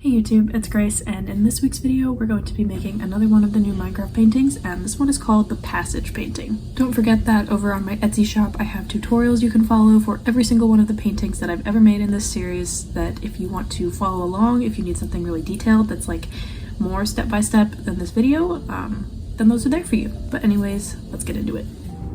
Hey YouTube, it's Grace, and in this week's video we're going to be making another one of the new Minecraft paintings, and this one is called the Passage painting. Don't forget that over on my Etsy shop I have tutorials you can follow for every single one of the paintings that I've ever made in this series, that if you want to follow along, if you need something really detailed that's like more step-by-step than this video, then those are there for you. But anyways, let's get into it.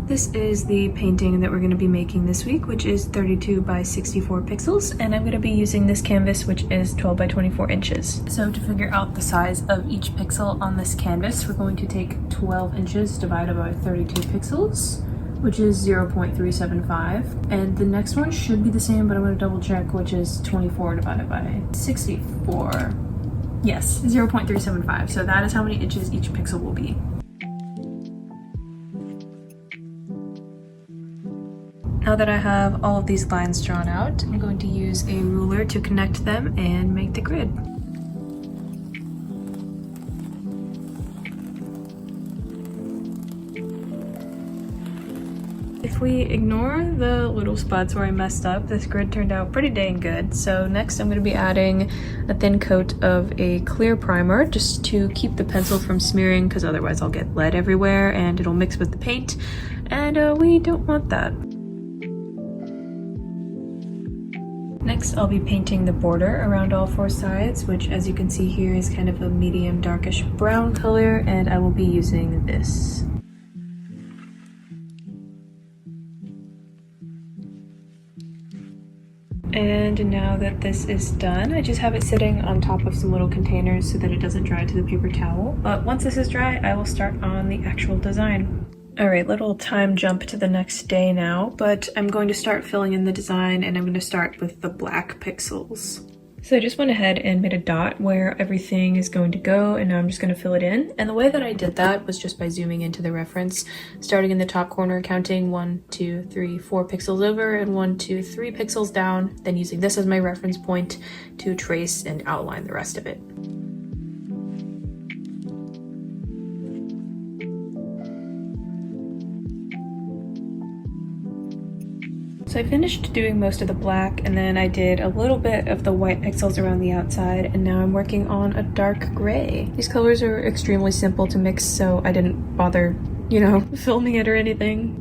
This is the painting that we're going to be making this week, which is 32 by 64 pixels, and I'm going to be using this canvas, which is 12 by 24 inches. So to figure out the size of each pixel on this canvas, we're going to take 12 inches divided by 32 pixels, which is 0.375, and the next one should be the same, but I'm going to double check, which is 24 divided by 64. Yes, 0.375, so that is how many inches each pixel will be. Now that I have all of these lines drawn out, I'm going to use a ruler to connect them and make the grid. If we ignore the little spots where I messed up, this grid turned out pretty dang good. So next I'm going to be adding a thin coat of a clear primer just to keep the pencil from smearing, because otherwise I'll get lead everywhere and it'll mix with the paint, and we don't want that. Next, I'll be painting the border around all four sides, which as you can see here is kind of a medium darkish brown color, and I will be using this. And now that this is done, I just have it sitting on top of some little containers so that it doesn't dry to the paper towel. But once this is dry, I will start on the actual design. Alright, little time jump to the next day now, but I'm going to start filling in the design, and I'm going to start with the black pixels. So I just went ahead and made a dot where everything is going to go, and now I'm just going to fill it in. And the way that I did that was just by zooming into the reference, starting in the top corner, counting 1, 2, 3, 4 pixels over, and 1, 2, 3 pixels down, then using this as my reference point to trace and outline the rest of it. So I finished doing most of the black, and then I did a little bit of the white pixels around the outside, and now I'm working on a dark gray. These colors are extremely simple to mix, so I didn't bother, filming it or anything.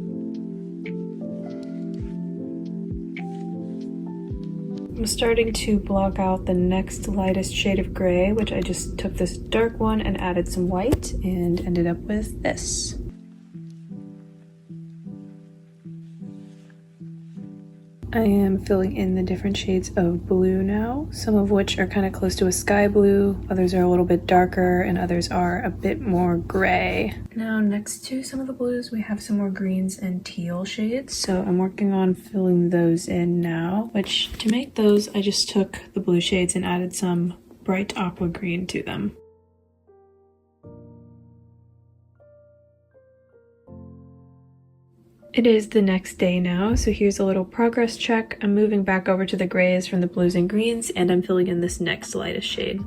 I'm starting to block out the next lightest shade of gray, which I just took this dark one and added some white and ended up with this. I am filling in the different shades of blue now, some of which are kind of close to a sky blue, others are a little bit darker, and others are a bit more gray. Now next to some of the blues we have some more greens and teal shades, so I'm working on filling those in now, which to make those I just took the blue shades and added some bright aqua green to them. It is the next day now, so here's a little progress check. I'm moving back over to the grays from the blues and greens, and I'm filling in this next lightest shade.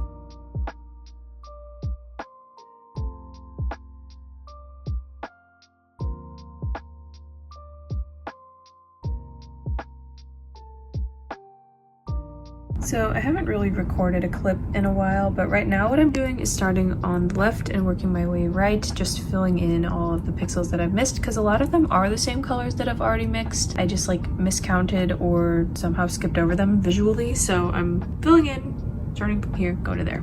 So I haven't really recorded a clip in a while, but right now what I'm doing is starting on the left and working my way right, just filling in all of the pixels that I've missed, because a lot of them are the same colors that I've already mixed. I just like miscounted or somehow skipped over them visually, so I'm filling in, starting from here, go to there.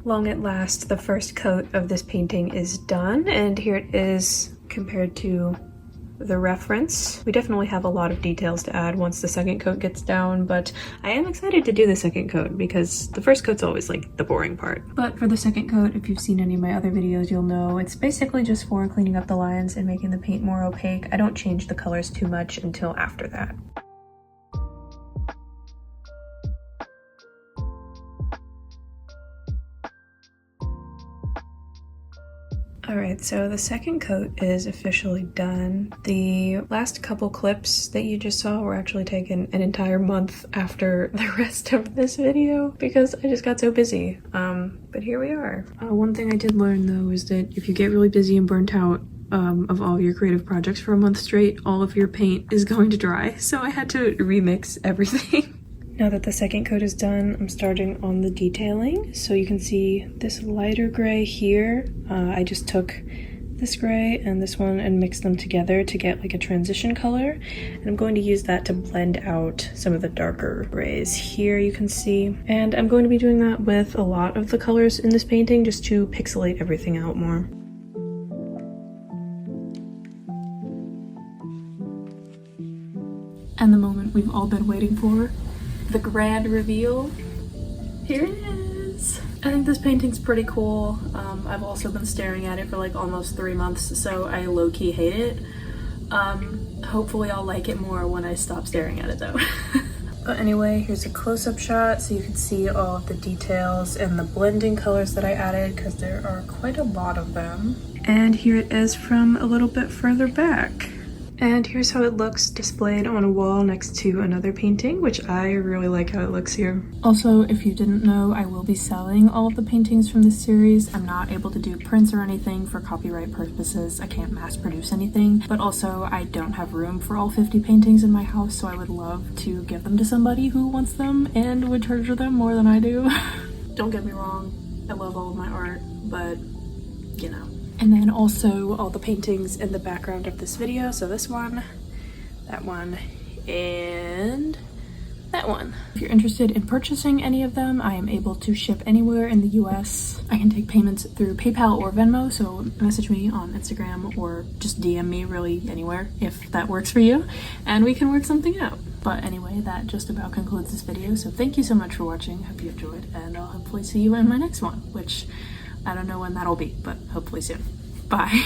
Long at last, the first coat of this painting is done, and here it is compared to the reference. We definitely have a lot of details to add once the second coat gets down, but I am excited to do the second coat because the first coat's always like the boring part. But for the second coat, if you've seen any of my other videos, you'll know it's basically just for cleaning up the lines and making the paint more opaque. I don't change the colors too much until after that. Alright, so the second coat is officially done. The last couple clips that you just saw were actually taken an entire month after the rest of this video because I just got so busy. But here we are. One thing I did learn though is that if you get really busy and burnt out of all your creative projects for a month straight, all of your paint is going to dry. So I had to remix everything. Now that the second coat is done, I'm starting on the detailing. So you can see this lighter gray here. I just took this gray and this one and mixed them together to get like a transition color. And I'm going to use that to blend out some of the darker grays here you can see. And I'm going to be doing that with a lot of the colors in this painting just to pixelate everything out more. And the moment we've all been waiting for. The grand reveal. Here it is. I think this painting's pretty cool. I've also been staring at it for like almost 3 months, so I low-key hate it. Hopefully I'll like it more when I stop staring at it though. But anyway, here's a close-up shot so you can see all of the details and the blending colors that I added because there are quite a lot of them. And here it is from a little bit further back. And here's how it looks displayed on a wall next to another painting, which I really like how it looks here. Also, if you didn't know, I will be selling all of the paintings from this series. I'm not able to do prints or anything for copyright purposes. I can't mass produce anything, but also I don't have room for all 50 paintings in my house, so I would love to give them to somebody who wants them and would treasure them more than I do. Don't get me wrong, I love all of my art, but you know. And then also all the paintings in the background of this video. So this one, that one, and that one. If you're interested in purchasing any of them, I am able to ship anywhere in the US. I can take payments through PayPal or Venmo, so message me on Instagram or just DM me really anywhere if that works for you, and we can work something out. But anyway, that just about concludes this video. So thank you so much for watching. Hope you enjoyed, and I'll hopefully see you in my next one, which I don't know when that'll be, but hopefully soon. Bye.